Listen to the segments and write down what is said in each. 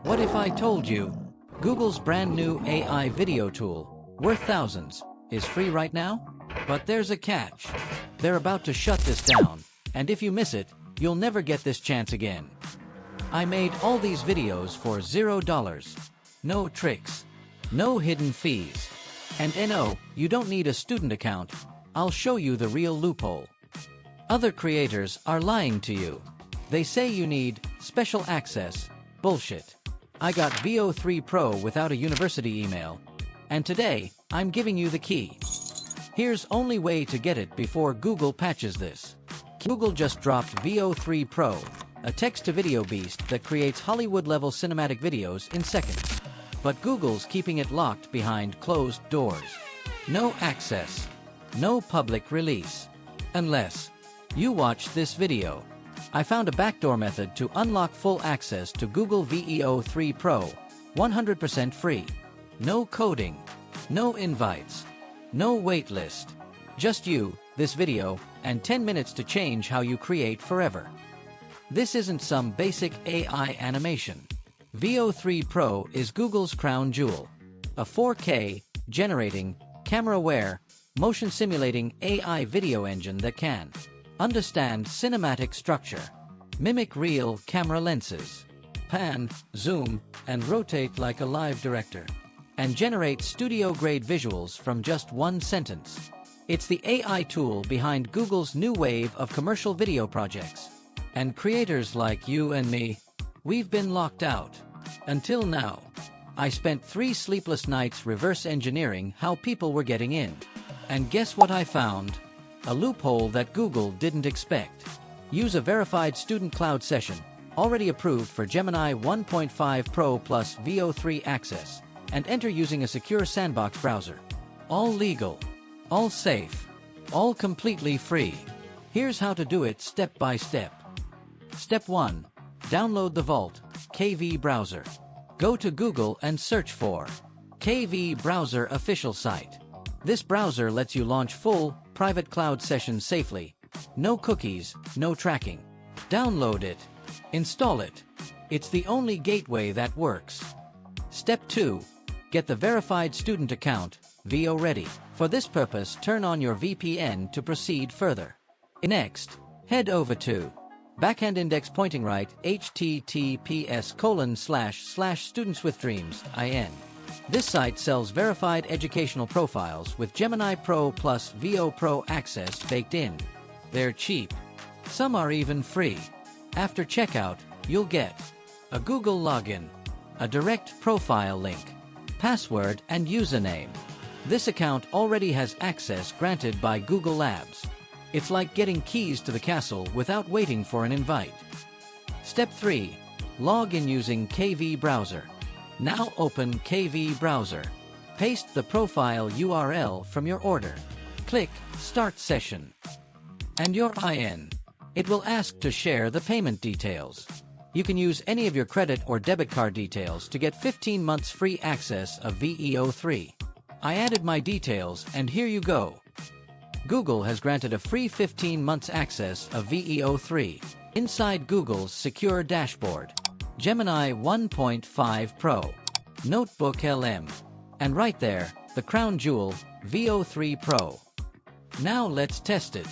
What if I told you Google's brand new AI video tool, worth thousands, is free right now? But there's a catch. They're about to shut this down, and if you miss it, you'll never get this chance again. I made all these videos for $0. No tricks, no hidden fees. And no, you don't need a student account. I'll show you the real loophole. Other creators are lying to you. They say you need special access. Bullshit. I got VEO 3 Pro without a university email. And today, I'm giving you the key. Here's only way to get it before Google patches this. Google just dropped VEO 3 Pro, a text-to-video beast that creates Hollywood-level cinematic videos in seconds. But Google's keeping it locked behind closed doors. No access. No public release. Unless you watch this video. I found a backdoor method to unlock full access to Google VEO 3 Pro, 100% free. No coding, no invites, no waitlist. Just you, this video, and 10 minutes to change how you create forever. This isn't some basic AI animation. VEO 3 Pro is Google's crown jewel. A 4K, generating, camera-aware, motion simulating AI video engine that can understand cinematic structure, mimic real camera lenses, pan, zoom, and rotate like a live director, and generate studio-grade visuals from just one sentence. It's the AI tool behind Google's new wave of commercial video projects. And creators like you and me, we've been locked out. Until now. I spent 3 sleepless nights reverse engineering how people were getting in. And guess what I found? A loophole that Google didn't expect. Use a verified student cloud session, already approved for Gemini 1.5 Pro plus VEO 3 access, and enter using a secure sandbox browser. All legal, all safe, all completely free. Here's how to do it step by step. Step 1. Download the Vault KV browser. Go to Google and search for KV Browser official site. This browser lets you launch full, private cloud sessions safely. No cookies, no tracking. Download it. Install it. It's the only gateway that works. Step 2. Get the verified student account, VEO ready. For this purpose, turn on your VPN to proceed further. Next, head over to backend index pointing right https://studentswithdreams.in. This site sells verified educational profiles with Gemini Pro plus VEO Pro access baked in. They're cheap. Some are even free. After checkout, you'll get a Google login, a direct profile link, password and username. This account already has access granted by Google Labs. It's like getting keys to the castle without waiting for an invite. Step 3. Log in using KV Browser. Now open KV Browser. Paste the profile URL from your order. Click Start Session. And your IN. It will ask to share the payment details. You can use any of your credit or debit card details to get 15 months free access of VEO 3. I added my details and here you go. Google has granted a free 15 months access of VEO 3 inside Google's secure dashboard. Gemini 1.5 Pro, Notebook LM, and right there, the crown jewel, VEO 3 Pro. Now let's test it.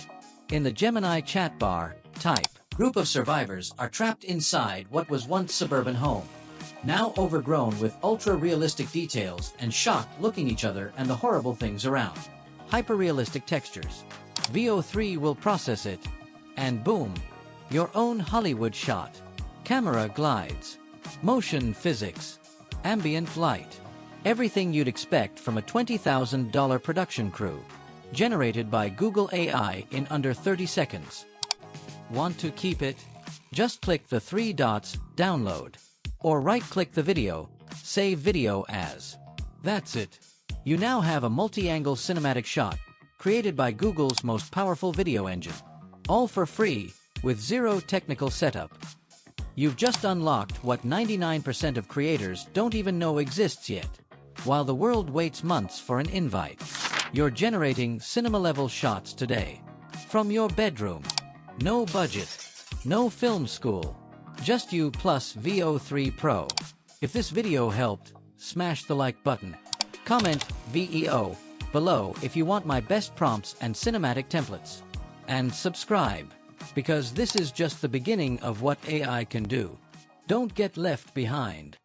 In the Gemini chat bar, type, "Group of survivors are trapped inside what was once suburban home. Now overgrown with ultra-realistic details and shocked looking each other and the horrible things around. Hyper-realistic textures. VEO 3 will process it, and boom, your own Hollywood shot. Camera glides, motion physics, ambient light. Everything you'd expect from a $20,000 production crew. Generated by Google AI in under 30 seconds. Want to keep it? Just click the 3 dots, Download. Or right-click the video, Save Video As. That's it. You now have a multi-angle cinematic shot, created by Google's most powerful video engine. All for free, with zero technical setup. You've just unlocked what 99% of creators don't even know exists yet. While the world waits months for an invite, you're generating cinema-level shots today. From your bedroom. No budget. No film school. Just you plus VEO 3 Pro. If this video helped, smash the like button. Comment VEO below if you want my best prompts and cinematic templates. And subscribe, because this is just the beginning of what AI can do. Don't get left behind.